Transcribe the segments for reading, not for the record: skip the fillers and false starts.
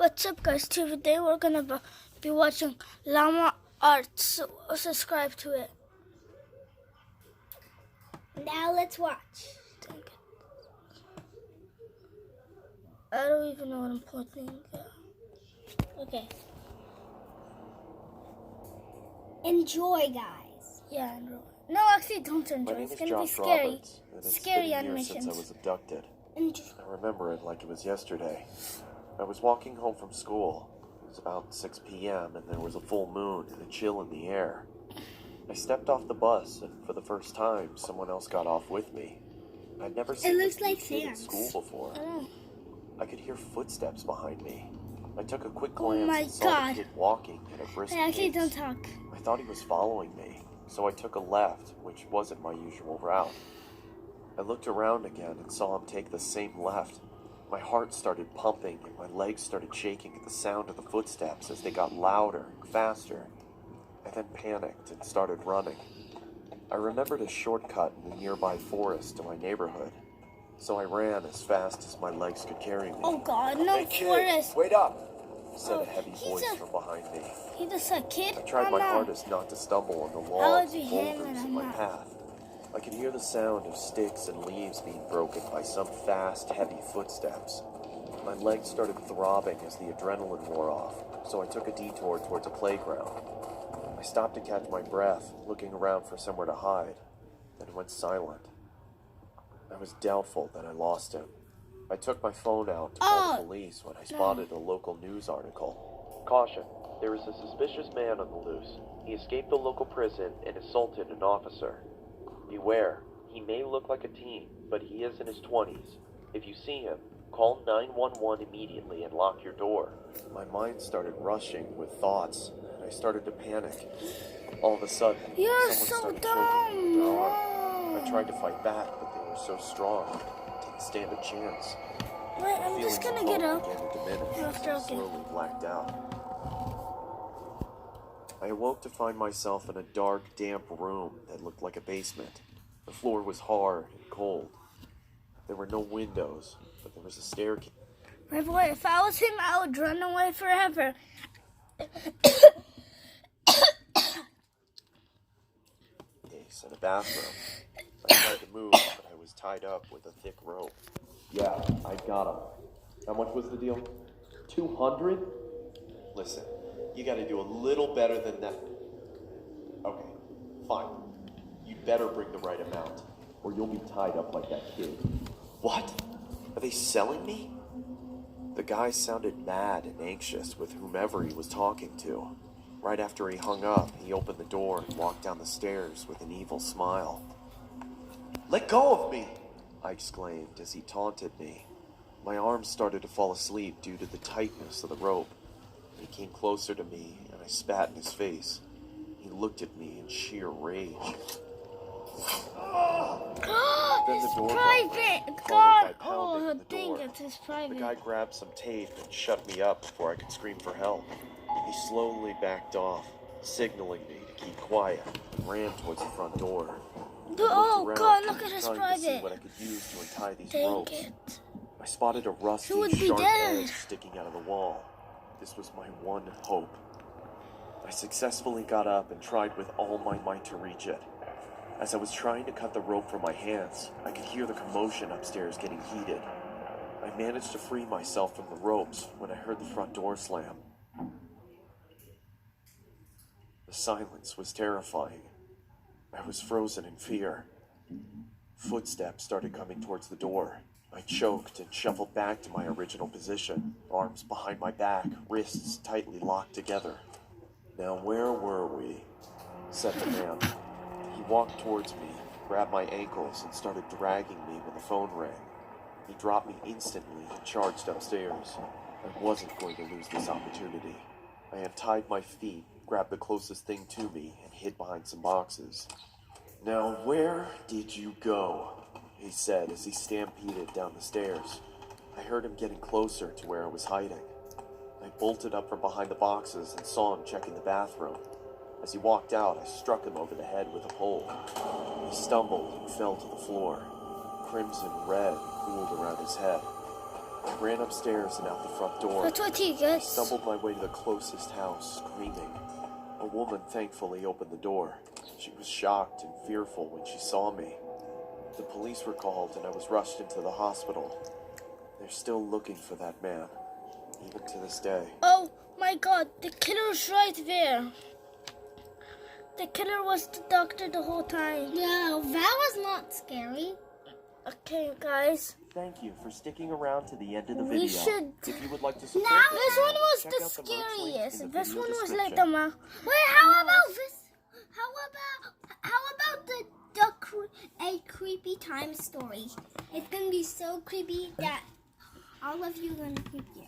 What's up, guys? Today we're gonna be watching Llama Arts. So subscribe to it. Now let's watch. I don't even know what I'm putting. Okay. Enjoy, guys. Yeah, enjoy. No, actually, don't enjoy. It's gonna be scary. Roberts, and it's Scary been a year animations. since I was abducted. Enjoy. I remember it like it was yesterday. I was walking home from school. It was about 6 p.m. and there was a full moon and a chill in the air. I stepped off the bus, and for the first time, someone else got off with me. I'd never seen looks this like kid in Sam's. school before. I could hear footsteps behind me. I took a quick Oh glance my and saw God. the kid walking at a brisk Actually, pace. don't talk. I thought he was following me, so I took a left, which wasn't my usual route. I looked around again and saw him take the same left. My heart started pumping and my legs started shaking at the sound of the footsteps as they got louder and faster. I then panicked and started running. I remembered a shortcut in the nearby forest to my neighborhood, so I ran as fast as my legs could carry me. Oh God, no "Hey, kid, forest. wait up!" said Oh, a heavy he's voice from behind me. He's just a kid. I tried my Mama. hardest not to stumble on the would logs be and him boulders and in my I'm not. path. I could hear the sound of sticks and leaves being broken by some fast, heavy footsteps. My legs started throbbing as the adrenaline wore off, so I took a detour towards a playground. I stopped to catch my breath, looking around for somewhere to hide, then went silent. I was doubtful that I lost him. I took my phone out to call the police when I spotted a local news article. Caution, there is a suspicious man on the loose. He escaped the local prison and assaulted an officer. Beware, he may look like a teen, but he is in his 20s. If you see him, call 911 immediately and lock your door. My mind started rushing with thoughts, and I started to panic. All of a sudden, You're someone so started choking me with their arm. dumb. I tried to fight back, but they were so strong, I didn't stand a chance. Wait, I'm just gonna get up. Began to diminish You're as I joking. slowly blacked out. I awoke to find myself in a dark, damp room that looked like a basement. The floor was hard and cold. There were no windows, but there was a staircase. My boy, if I was him, I would run away forever. And a bathroom. I tried to move, but I was tied up with a thick rope. Yeah, I got him. How much was the deal? 200? Listen, you gotta do a little better than that. Okay, fine. You better bring the right amount, or you'll be tied up like that kid. What? Are they selling me? The guy sounded mad and anxious with whomever he was talking to. Right after he hung up, he opened the door and walked down the stairs with an evil smile. "Let go of me!" I exclaimed as he taunted me. My arms started to fall asleep due to the tightness of the rope. He came closer to me and I spat in his face. He looked at me in sheer rage. Then the It's door private. followed God. by pounding Oh, on the dang door. it. It's The private. guy grabbed some tape and shut me up before I could scream for help. He slowly backed off, signaling me to keep quiet, and ran towards the front door. I looked Oh, around, God, look at his trying to see private. what I could use to untie these Dang ropes. it. I spotted a rusty, He would be sharp dead. edge sticking out of the wall. This was my one hope. I successfully got up and tried with all my might to reach it. As I was trying to cut the rope from my hands, I could hear the commotion upstairs getting heated. I managed to free myself from the ropes when I heard the front door slam. The silence was terrifying. I was frozen in fear. Footsteps started coming towards the door. I choked and shuffled back to my original position, arms behind my back, wrists tightly locked together. "Now where were we?" said the man. He walked towards me, grabbed my ankles, and started dragging me when the phone rang. He dropped me instantly and charged upstairs. I wasn't going to lose this opportunity. I untied my feet, grabbed the closest thing to me, and hid behind some boxes. "Now where did you go?" he said as he stampeded down the stairs. I heard him getting closer to where I was hiding. I bolted up from behind the boxes and saw him checking the bathroom. As he walked out, I struck him over the head with a pole. He stumbled and fell to the floor. Crimson red pooled around his head. I ran upstairs and out the front door. That's what he I gets. stumbled my way to the closest house, screaming. A woman thankfully opened the door. She was shocked and fearful when she saw me. The police were called and I was rushed into the hospital. They're still looking for that man, even to this day. Oh my god, the killer's right there. The killer was the doctor the whole time. No, that was not scary. Okay, guys. Thank you for sticking around to the end of the We video. should- If you would like to support Now- This one was check the out merch link in scariest. the This video one was description. like the most. Wait, how about this? How about a creepy time story? It's gonna be so creepy that all of you are gonna creep you.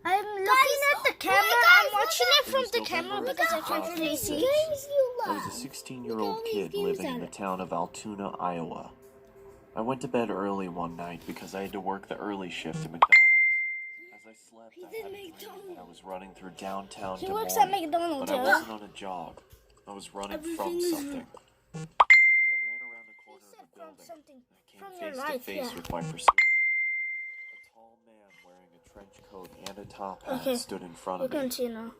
I'm looking at the camera. I'm watching it from the camera because I can't really see. Games you I love. was a 16-year-old Look at all kid these living games in the on it. town of Altoona, Iowa. I went to bed early one night because I had to work the early shift at McDonald's. As I slept, I had a dream that I was running through downtown He Des works Moines, at McDonald's. but I Yeah. wasn't on a jog. I was running from Everything is- something. As I ran around the corner of the From building, something. I came From your face to life, face yeah. with my pursuer. A tall man wearing a trench coat and a top hat Okay. stood in front You of me. can see now.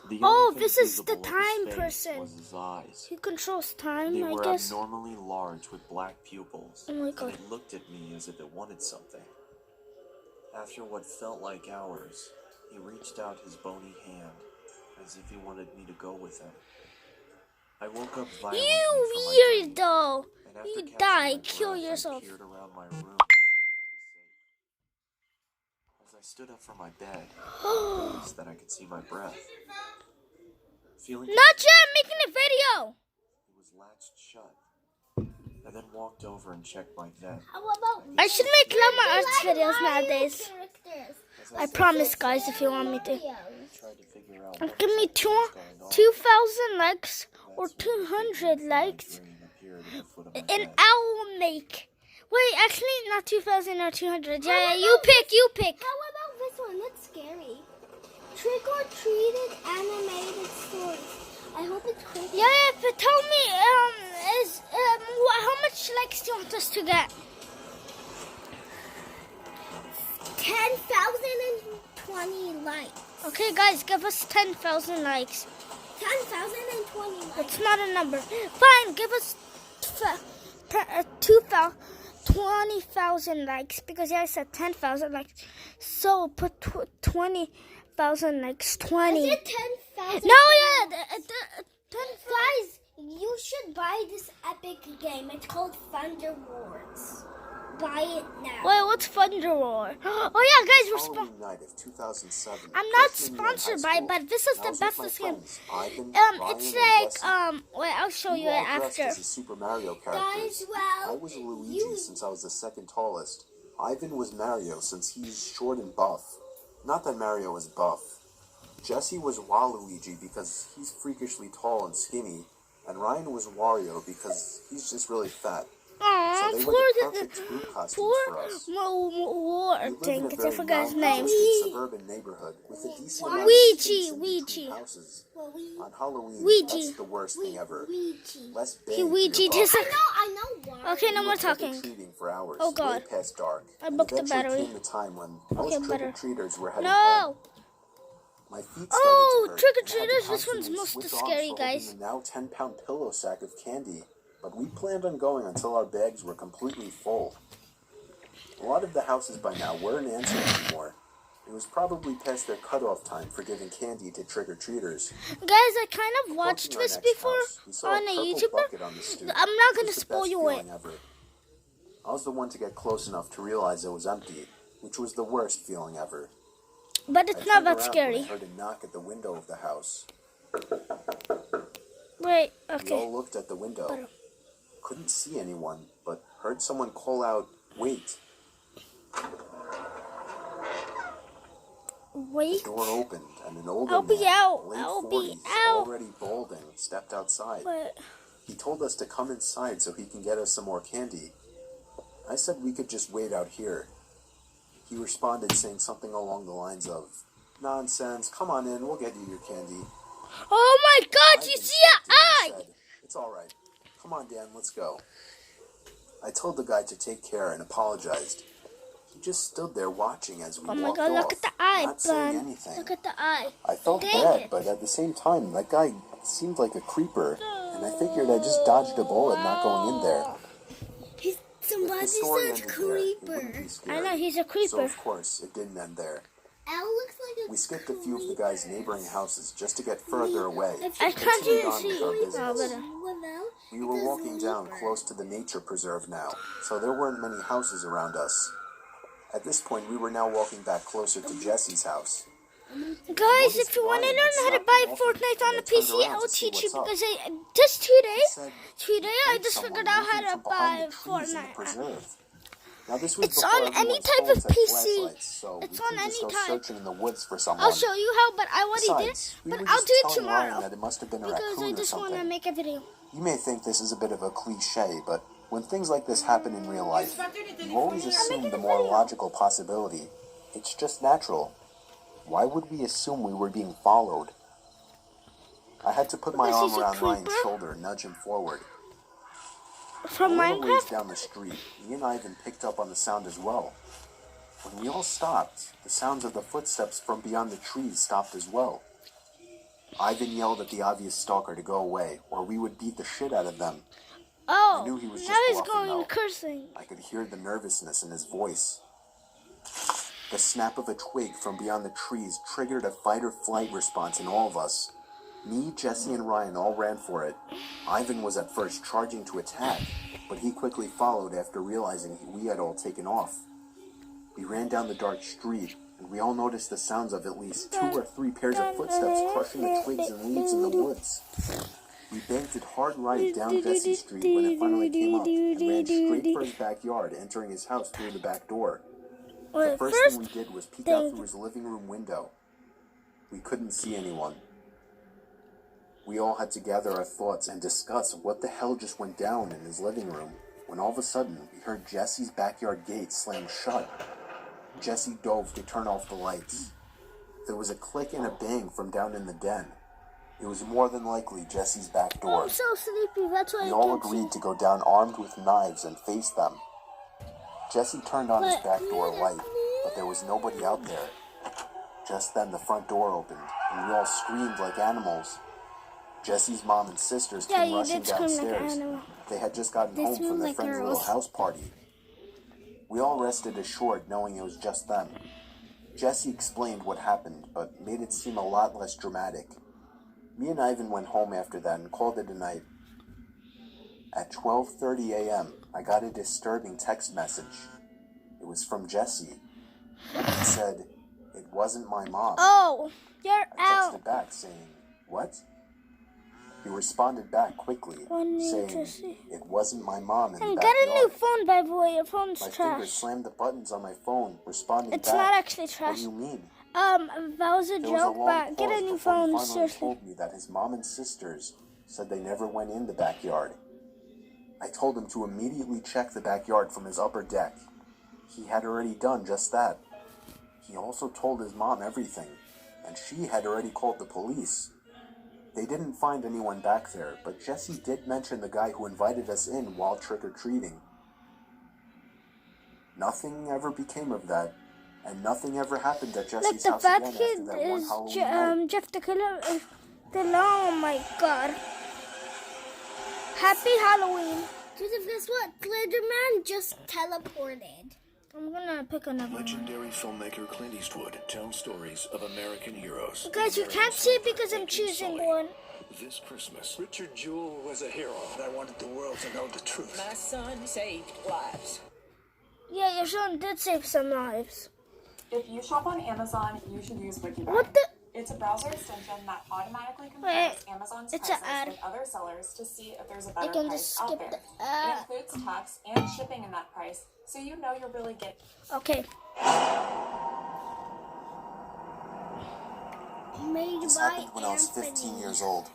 The Oh, only thing this is the visible of his time face person. was his eyes. He controls time, They I were guess. abnormally large with black pupils, Oh my and God. it looked at me as if it wanted something. After what felt like hours, he reached out his bony hand, as if he wanted me to go with him. I woke up violently You from my dream, weirdo! and after You catching die. my Kill breath, yourself. I peered around my room to see if I was safe. As I stood up from my bed, I noticed that I could see my breath. Feeling Not yet, making a video. it was latched shut. I then walked over and checked my vent. How about I should make Llama Arts videos Mario nowadays. characters? As I promise, guys, if you want me to. Mario. tried to figure out And what give me exactly was going on. 2,000 likes or That's when the 200 vision from my likes, dream appeared at the foot of my and bed. I will make. Wait, actually, not 2,000 or 200. Yeah, you pick, you pick. How about this one? That's scary. Trick or treated animated stories. I hope it's creepy. Yeah, but tell me, how much likes do you want us to get? 10,020 likes. Okay, guys, give us 10,000 likes. 10,020 likes. It's not a number. Fine, give us 20,000 likes because I said 10,000 likes. So put 20,000 likes. 20. Is it 10,000? No, yeah, 10,000. Guys, you should buy this epic game. It's called Thunder Wars. Buy it now. Wait, what's Thunder Roar? Oh yeah, guys, we're Halloween night of 2007. I'm not freshman year in sponsored high by, school, but this is I the was with my bestest game. friends, Ivan, It's Ryan, and like Jesse. wait, I'll show you We it all dressed after. as the Super Mario Guys, characters. well, I was Luigi since I was the second tallest. Ivan was Mario since he's short and buff. Not that Mario is buff. Jesse was Waluigi because he's freakishly tall and skinny. And Ryan was Wario because he's just really fat. So Aw, they poor were the perfect group costumes for us. War We live in thing. a I very forgot his name. non-congested suburban neighborhood with a decent amount of Ouija, space in between Ouija. houses. well, On Halloween, Ouija. that's the worst thing ever. Ouija. Less bang He for your Ouija'd buck. his. I know why. Okay, no We more were talking. trick-or-treating for hours, Oh, God. way past dark. I And booked the eventually battery. came the time when Okay, most better. trick-or-treaters were heading No. home. My feet started Oh, to hurt, trick-or-treaters, and I had to this one's constantly most switch off scary, for guys. holding the now 10-pound pillow sack of candy. But we planned on going until our bags were completely full. A lot of the houses by now weren't answering anymore. It was probably past their cutoff time for giving candy to trick-or-treaters. Guys, I kind of watched Approaching our this next before house, we saw on a purple YouTuber. bucket on the stoop. I'm not It gonna was the spoil best you feeling it. ever. I was the one to get close enough to realize it was empty, which was the worst feeling ever. But I it's not turned that around when scary. I heard a knock at the window of the house. Wait, We okay. all looked at the window. Couldn't see anyone, but heard someone call out, "Wait." The Wait. door opened, and an older I'll be man, out. late I'll be 40s, out. already balding, stepped outside. But He told us to come inside so he can get us some more candy. I said we could just wait out here. He responded saying something along the lines of, "Nonsense, come on in, we'll get you your candy." oh my God, you Ivan see stepped an in eye? and said, "It's all right. Come on, Dan, let's go." I told the guy to take care and apologized. He just stood there watching as we Oh my walked god, off, look at the eye, not saying Ben. anything. Look at the eye. I felt Dang bad, it. but at the same time, that guy seemed like a creeper, and I figured I just dodged a bullet not going in there. Somebody If the story said ended there, it wouldn't creeper. be scary. I know, he's a So creeper. of course, it didn't end there. Al looks like a We skipped a few of the guy's neighboring houses just to get further away. I and can't continued even on see. with our Oh, business. but, We were walking down close to the nature preserve now, so there weren't many houses around us. At this point, we were now walking back closer to Jesse's house. guys, if you want to learn how to buy Fortnite on the PC, I'll teach you because just today I just figured out how to buy Fortnite. Now, this was It's before on any everyone's type phones of had PC. flashlights, so It's we on couldn't just any go type. searching in the woods for someone. I'll show you how, but I already Besides, did. we But were I'll just do it telling Ryan tomorrow that it must have been a because raccoon I or just want to something. make a video. You may think this is a bit of a cliche, but when things like this happen in real life, you always assume the more logical possibility. It's just natural. Why would we assume we were being followed? I had to put my Because arm he's a around Ryan's creeper? shoulder and nudge him forward. From A little ways Minecraft? down the street, me and Ivan picked up on the sound as well. When we all stopped, the sounds of the footsteps from beyond the trees stopped as well. Ivan yelled at the obvious stalker to go away, or we would beat the shit out of them. Oh, I knew he was now just he's bluffing, going though. cursing. I could hear the nervousness in his voice. The snap of a twig from beyond the trees triggered a fight-or-flight response in all of us. Me, Jesse, and Ryan all ran for it. Ivan was at first charging to attack, but he quickly followed after realizing we had all taken off. We ran down the dark street, and we all noticed the sounds of at least 2 or 3 pairs of footsteps crushing the twigs and leaves in the woods. We banked it hard right down Jesse Street when it finally came up, and ran straight for his backyard, entering his house through the back door. The Wait, first first, thing we did was peek out through his living room window. We couldn't see anyone. We all had to gather our thoughts and discuss what the hell just went down in his living room, when all of a sudden we heard Jesse's backyard gate slam shut. Jesse dove to turn off the lights. There was a click and a bang from down in the den. It was more than likely Jesse's back door. I'm so sleepy, that's why We I all can't agreed see. to go down armed with knives and face them. Jesse turned on his But- back door light, but there was nobody out there. Just then the front door opened, and we all screamed like animals. Jesse's mom and sisters Yeah, came you rushing did scream like an downstairs. animal. They had just gotten They home screamed from their like friend's girls. little house party. We all rested assured knowing it was just them. Jesse explained what happened, but made it seem a lot less dramatic. Me and Ivan went home after that and called it a night. At 12:30 a.m., I got a disturbing text message. It was from Jesse. He said, "It wasn't my mom." Oh, you're I texted out. back saying, "What?" He responded back quickly, One need to saying, see. "It wasn't my mom in And the get a new backyard." phone, by the way. Your phone's My fingers trash. slammed the buttons on my phone, responding It's back. not actually What trash. do you mean? That was a There was a joke, long but get a pause new before he phone, finally seriously. told me that his mom and sisters said they never went in the backyard. I told him to immediately check the backyard from his upper deck. He had already done just that. He also told his mom everything, and she had already called the police. They didn't find anyone back there, but Jesse did mention the guy who invited us in while trick-or-treating. Nothing ever became of that, and nothing ever happened at Look, Jesse's the house fat again kid after that one is Halloween night. Jeff the Killer. Oh my god. Happy Halloween. Joseph, guess what? Slenderman just teleported. I'm gonna pick another one. Legendary filmmaker Clint Eastwood tells stories of American heroes. Guys, you can't see it because I'm choosing one. This Christmas, Richard Jewell was a hero. I wanted the world to know the truth. My son saved lives. Yeah, your son did save some lives. If you shop on Amazon, you should use WikiBuy. What the? It's a browser extension that automatically Wait, compares Amazon's it's an prices ad. with other sellers to see if there's a I better can price just out skip there. the It ad. includes tax and shipping in that price, so you know you're really getting. Okay. Made This by happened when I was 15 Anthony. years old.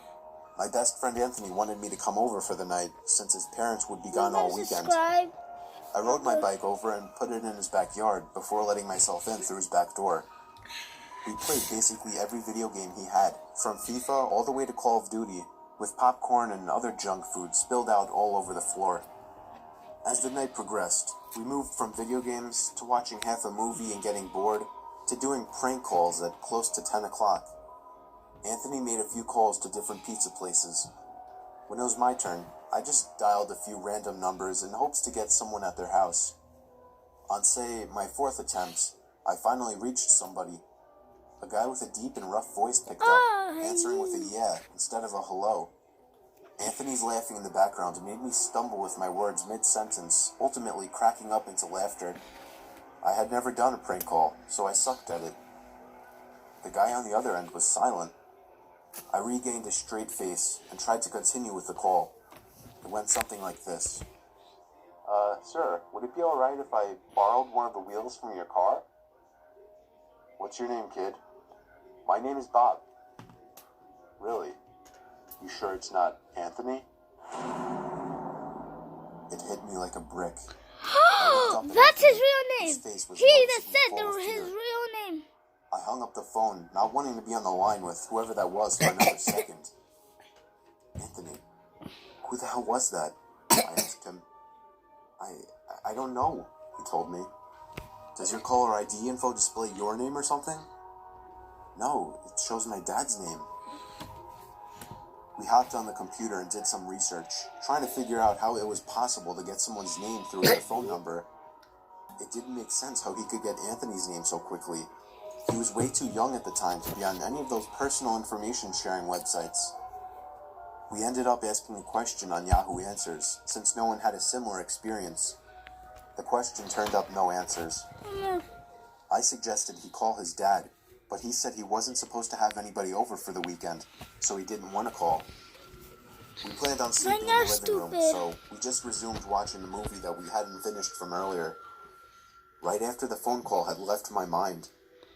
My best friend Anthony wanted me to come over for the night since his parents would be gone all weekend. Subscribe. I rode my bike over and put it in his backyard before letting myself in through his back door. We played basically every video game he had, from FIFA all the way to Call of Duty, with popcorn and other junk food spilled out all over the floor. As the night progressed, we moved from video games to watching half a movie and getting bored to doing prank calls at close to 10 o'clock. Anthony made a few calls to different pizza places. When it was my turn, I just dialed a few random numbers in hopes to get someone at their house. On, say, my fourth attempt, I finally reached somebody. A guy with a deep and rough voice picked up, answering with a yeah instead of a hello. Anthony's laughing in the background made me stumble with my words mid-sentence, ultimately cracking up into laughter. I had never done a prank call, so I sucked at it. The guy on the other end was silent. I regained a straight face and tried to continue with the call. It went something like this. Sir, would it be alright if I borrowed one of the wheels from your car? What's your name, kid? My name is Bob. Really? You sure it's not Anthony? It hit me like a brick. That's his real name. His face was He even noticeably said full they of were his fear. real name. I hung up the phone, not wanting to be on the line with whoever that was for another second. Anthony, who the hell was that? I asked him. I don't know, he told me. Does your caller ID info display your name or something? No, it shows my dad's name. We hopped on the computer and did some research, trying to figure out how it was possible to get someone's name through their phone number. It didn't make sense how he could get Anthony's name so quickly. He was way too young at the time to be on any of those personal information sharing websites. We ended up asking a question on Yahoo Answers, since no one had a similar experience. The question turned up no answers. I suggested he call his dad, but he said he wasn't supposed to have anybody over for the weekend, so he didn't want to call. We planned on sleeping in the living room, so we just resumed watching the movie that we hadn't finished from earlier. Right after the phone call had left my mind,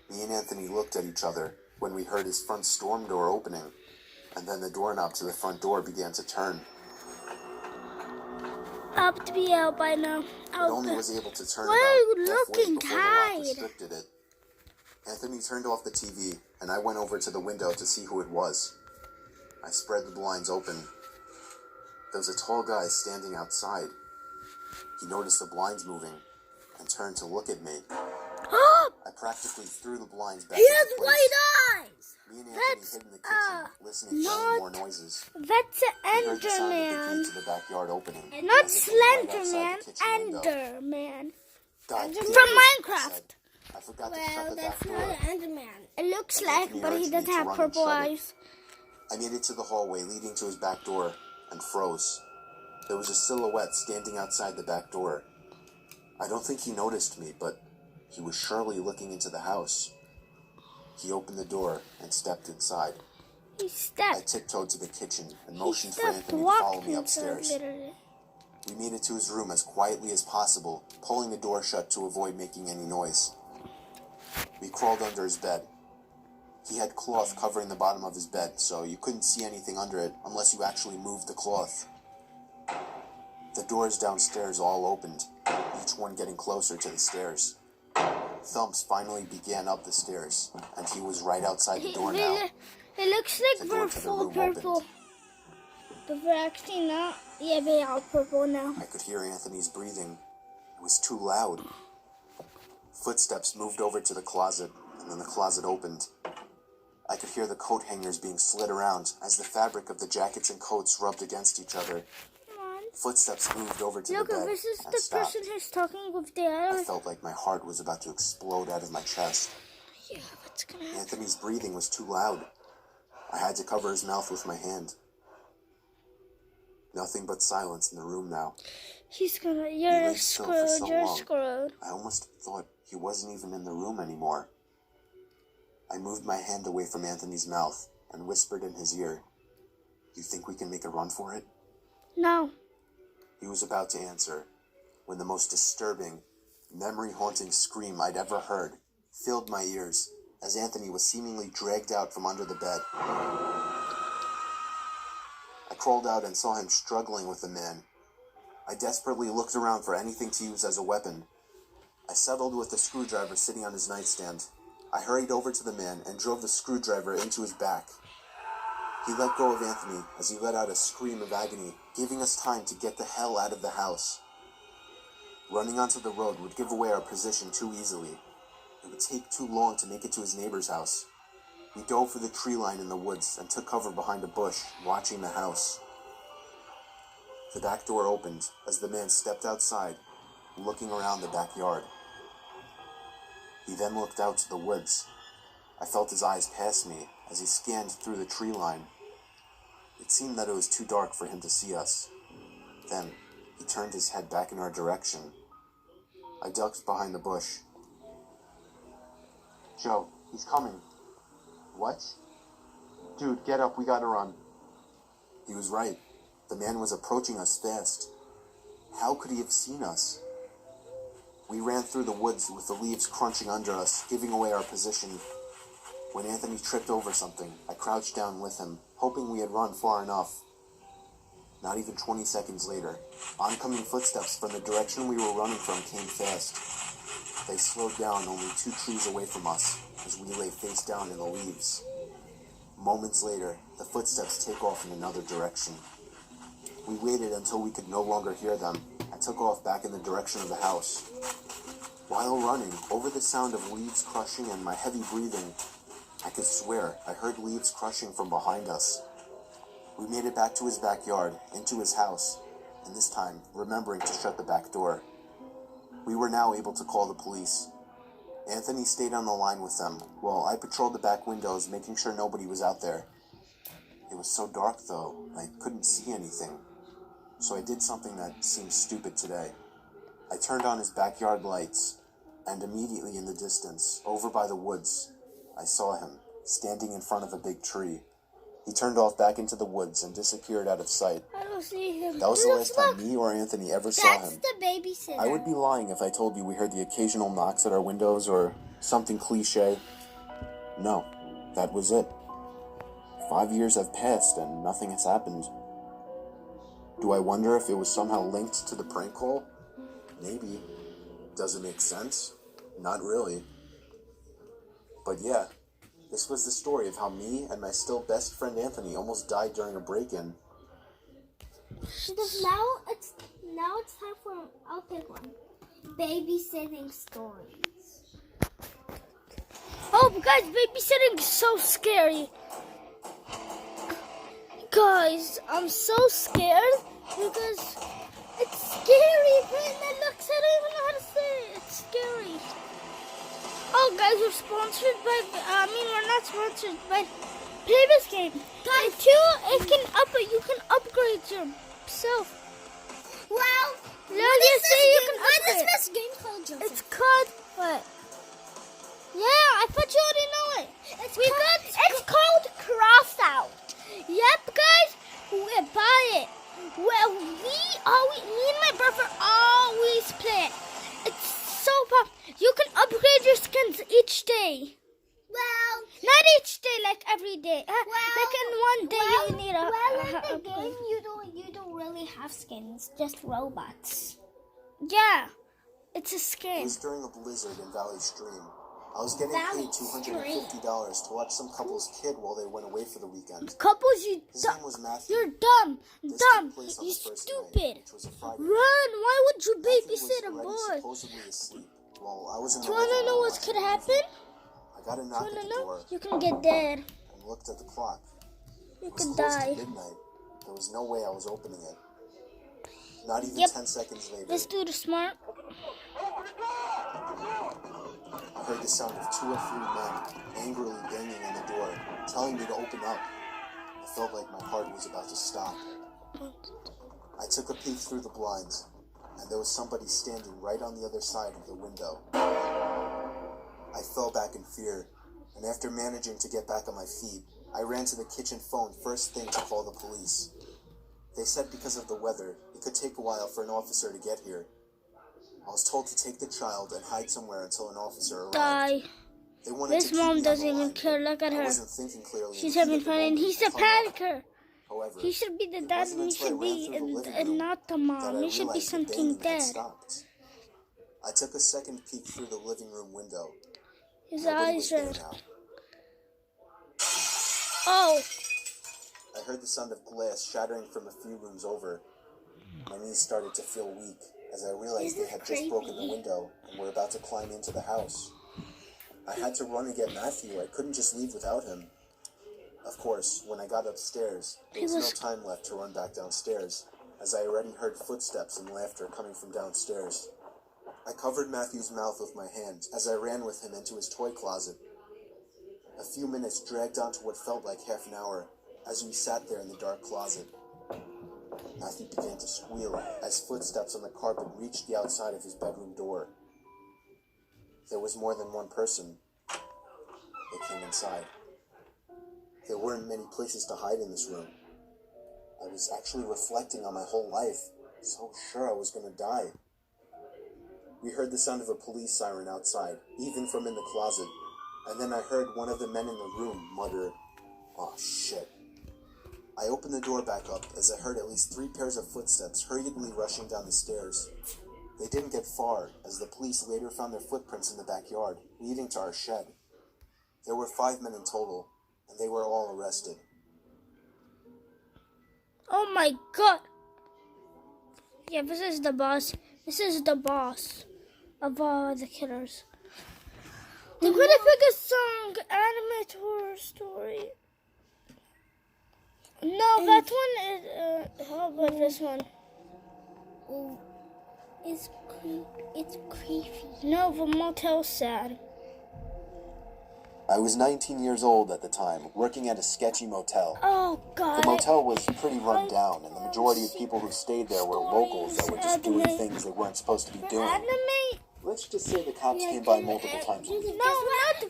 me and Anthony looked at each other when we heard his front storm door opening, and then the doorknob to the front door began to turn. Up to be out by now. It only was able to turn Why are you about halfway looking before the lock tired? restricted it. Anthony turned off the TV, and I went over to the window to see who it was. I spread the blinds open. There was a tall guy standing outside. He noticed the blinds moving and turned to look at me. I practically threw the blinds back He into has place. white eyes. Me and Anthony hid in the kitchen, listening for any more noises. That's We an heard the sound of the Enderman. key to the backyard opening. Not as it was right outside Slenderman, the kitchen window. Enderman. God damn From it, I Minecraft. said. I forgot to shut Well, the that's back not door. an Enderman. It looks And like, Anthony but he urged me doesn't to have run and purple shut it. eyes. I made it to the hallway leading to his back door and froze. There was a silhouette standing outside the back door. I don't think he noticed me, but he was surely looking into the house. He opened the door and stepped inside. He I stepped. tiptoed to the kitchen and He motioned for stepped, Anthony to follow walked me inside, upstairs. literally. We made it to his room as quietly as possible, pulling the door shut to avoid making any noise. We crawled under his bed. He had cloth covering the bottom of his bed, so you couldn't see anything under it unless you actually moved the cloth. The doors downstairs all opened, each one getting closer to the stairs. Thumps finally began up the stairs, and he was right outside the door now. It looks The like door we're to the full room purple. opened. But we're actually not. Yeah, they are purple now. I could hear Anthony's breathing. It was too loud. Footsteps moved over to the closet, and then the closet opened. I could hear the coat hangers being slid around as the fabric of the jackets and coats rubbed against each other. Come on. Footsteps moved over to Look, the bed this is and the stopped. person who's talking with the I other. felt like my heart was about to explode out of my chest. Yeah, what's gonna happen? Anthony's breathing was too loud. I had to cover his mouth with my hand. Nothing but silence in the room now. He's gonna. He You're lay still for screwed. so You're long. screwed. I almost thought he wasn't even in the room anymore. I moved my hand away from Anthony's mouth and whispered in his ear, "You think we can make a run for it?" No. He was about to answer when the most disturbing, memory-haunting scream I'd ever heard filled my ears as Anthony was seemingly dragged out from under the bed. I crawled out and saw him struggling with the man. I desperately looked around for anything to use as a weapon. I settled with the screwdriver sitting on his nightstand. I hurried over to the man and drove the screwdriver into his back. He let go of Anthony as he let out a scream of agony, giving us time to get the hell out of the house. Running onto the road would give away our position too easily. It would take too long to make it to his neighbor's house. We dove for the tree line in the woods and took cover behind a bush, watching the house. The back door opened as the man stepped outside, looking around the backyard. He then looked out to the woods. I felt his eyes pass me as he scanned through the tree line. It seemed that it was too dark for him to see us. Then, he turned his head back in our direction. I ducked behind the bush. "Joe, he's coming." "What?" "Dude, get up, we gotta run." He was right. The man was approaching us fast. How could he have seen us? We ran through the woods with the leaves crunching under us, giving away our position. When Anthony tripped over something, I crouched down with him, hoping we had run far enough. Not even 20 seconds later, oncoming footsteps from the direction we were running from came fast. They slowed down only 2 trees away from us as we lay face down in the leaves. Moments later, the footsteps take off in another direction. We waited until we could no longer hear them and took off back in the direction of the house. While running, over the sound of leaves crushing and my heavy breathing, I could swear I heard leaves crushing from behind us. We made it back to his backyard, into his house, and this time remembering to shut the back door. We were now able to call the police. Anthony stayed on the line with them, while I patrolled the back windows, making sure nobody was out there. It was so dark, though, I couldn't see anything. So I did something that seems stupid today. I turned on his backyard lights, and immediately in the distance, over by the woods, I saw him, standing in front of a big tree. He turned off back into the woods and disappeared out of sight. I don't see him. That was the last time me or Anthony ever saw That's him. the babysitter. I would be lying if I told you we heard the occasional knocks at our windows or something cliche. No, that was it. 5 years have passed and nothing has happened. Do I wonder if it was somehow linked to the prank call? Maybe. Does it make sense? Not really. But yeah, this was the story of how me and my still best friend Anthony almost died during a break-in. Now it's time for I'll pick one. Babysitting stories. Oh, guys, babysitting is so scary. Guys, I'm so scared because it's scary, man. It looks, I don't even know how to say it. It's scary. Oh, guys, we're sponsored by, we're not sponsored by Play This Game. Guys, you can upgrade yourself. Well, What is this game called, Joseph? It's called what? Yeah, I thought you already know it. It's called Crossout. Yep, guys, we buy it. Well, me and my brother always play it. It's so fun. You can upgrade your skins each day. Well, not each day, like every day. Like in one day you need a. In the game you don't really have skins, just robots. Yeah, it's a It skin. was during a blizzard in Valley Stream. I was getting Valley paid $250 to watch some couple's kid while they went away for the weekend. Couples, His name was Matthew. you're dumb, This dumb, took place on you the first stupid. night, which was a Friday. Run! Why would you Matthew babysit a was already boy? supposedly asleep while I was in Do the you wanna living know room what watching could a movie. happen? I got a knock at the door You can get dead. and looked at the clock. You It was can close die. to midnight. There was no way I was opening it. Not even Yep. 10 seconds later, This dude is smart. I heard the sound of 2 or 3 men angrily banging on the door, telling me to open up. I felt like my heart was about to stop. I took a peek through the blinds, and there was somebody standing right on the other side of the window. I fell back in fear, and after managing to get back on my feet, I ran to the kitchen phone first thing to call the police. They said because of the weather, it could take a while for an officer to get here. I was told to take the child and hide somewhere until an officer arrived. Die. They wanted to This keep me mom on doesn't the even line, care. Look at I her. wasn't thinking clearly. She's in the heat having of the fun, and moment. he's a I hung up. panicker. However, He should be the it dad, wasn't and he until I should ran be through the living room not the that mom. I He should be realized the something banging had dead. stopped. I took a second peek through the living room window. His Nobody eyes was there are. now. Oh, I heard the sound of glass shattering from a few rooms over. My knees started to feel weak, as I realized they had just broken the window and were about to climb into the house. I had to run and get Matthew. I couldn't just leave without him. Of course, when I got upstairs, there was no time left to run back downstairs, as I already heard footsteps and laughter coming from downstairs. I covered Matthew's mouth with my hand as I ran with him into his toy closet. A few minutes dragged on to what felt like half an hour as we sat there in the dark closet. Matthew began to squeal as footsteps on the carpet reached the outside of his bedroom door. There was more than one person. They came inside. There weren't many places to hide in this room. I was actually reflecting on my whole life, so sure I was going to die. We heard the sound of a police siren outside, even from in the closet, and then I heard one of the men in the room mutter, "Oh shit." I opened the door back up as I heard at least 3 pairs of footsteps hurriedly rushing down the stairs. They didn't get far, as the police later found their footprints in the backyard, leading to our shed. There were 5 men in total, and they were all arrested. Oh my god. Yeah, this is the boss. This is the boss of all the killers. The Winnipeg song, animated horror story. No, that one is, how about this one? Oh, it's creepy. No, the Motel Sad. I was 19 years old at the time, working at a sketchy motel. Oh god. The motel was pretty run down, and the majority of people who stayed there were locals that were just doing things they weren't supposed to be doing. Anime? Let's just say the cops came by multiple times a week. No, not the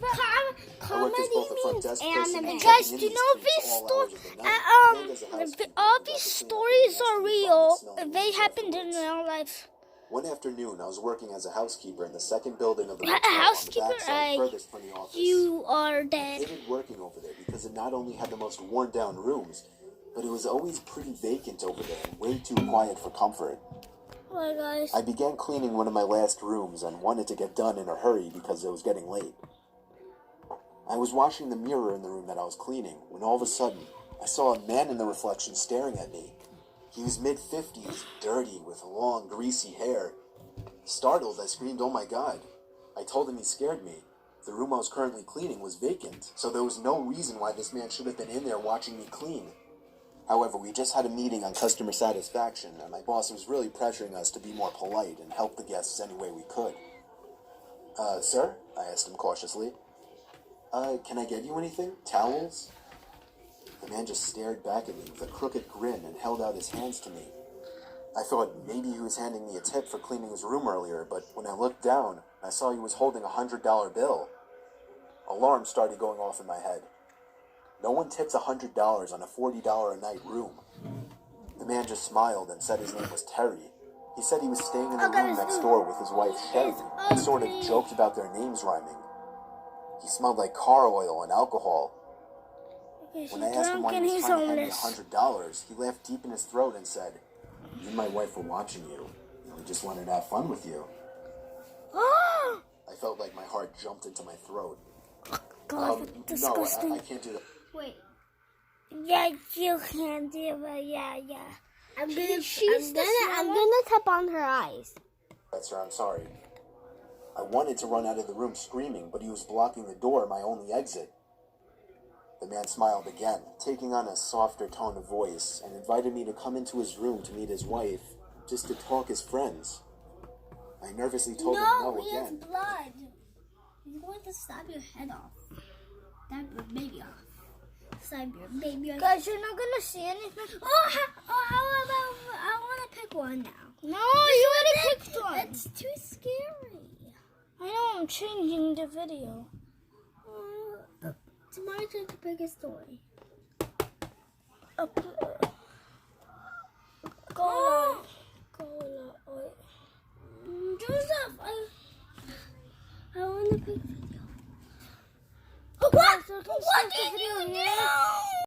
I worked as both a front desk person and guys, checking do you in know these these streets all stories? hours of the night, and as a housekeeper, All I got these to clean up stories the are mess we real. found smelling They in the happened in restaurants. real life. One afternoon, I was working as a housekeeper in the second building of the A motel on the housekeeper? backside furthest from the office. You are I dead. hated working over there because it not only had the most worn-down rooms, but it was always pretty vacant over there and way too quiet for comfort. Well, guys. I began cleaning one of my last rooms and wanted to get done in a hurry because it was getting late. I was washing the mirror in the room that I was cleaning when all of a sudden I saw a man in the reflection staring at me. He was mid-50s, dirty, with long, greasy hair. Startled, I screamed, "Oh my god." I told him he scared me. The room I was currently cleaning was vacant, so there was no reason why this man should have been in there watching me clean. However, we just had a meeting on customer satisfaction, and my boss was really pressuring us to be more polite and help the guests any way we could. Sir?" I asked him cautiously. Can I get you anything? Towels?" The man just stared back at me with a crooked grin and held out his hands to me. I thought maybe he was handing me a tip for cleaning his room earlier, but when I looked down, I saw he was holding a $100 bill. Alarms started going off in my head. No one tips $100 on a $40 a night room. The man just smiled and said his name was Terry. He said he was staying in the room next door with his wife Sherry and sort of joked about their names rhyming. He smelled like car oil and alcohol. When I asked him why he was trying to hand me $100, he laughed deep in his throat and said, "You and my wife were watching you. We just wanted to have fun with you." I felt like my heart jumped into my throat. God, disgusting. No, I can't do that. Wait, Yeah, you can do it. Yeah. I'm gonna tap on her eyes. Sir, I'm sorry. I wanted to run out of the room screaming, but he was blocking the door, my only exit. The man smiled again, taking on a softer tone of voice, and invited me to come into his room to meet his wife, just to talk as friends. I nervously told him no he has again. blood. He's going to stab your head off. Stab your baby off. Stab your baby off. Guys, you're not gonna see anything. How about I want to pick one now? No, you already picked one. It's too scary. I know, I'm changing the video. It's my turn to pick a story. Go. Joseph, I want to pick video. What do you do?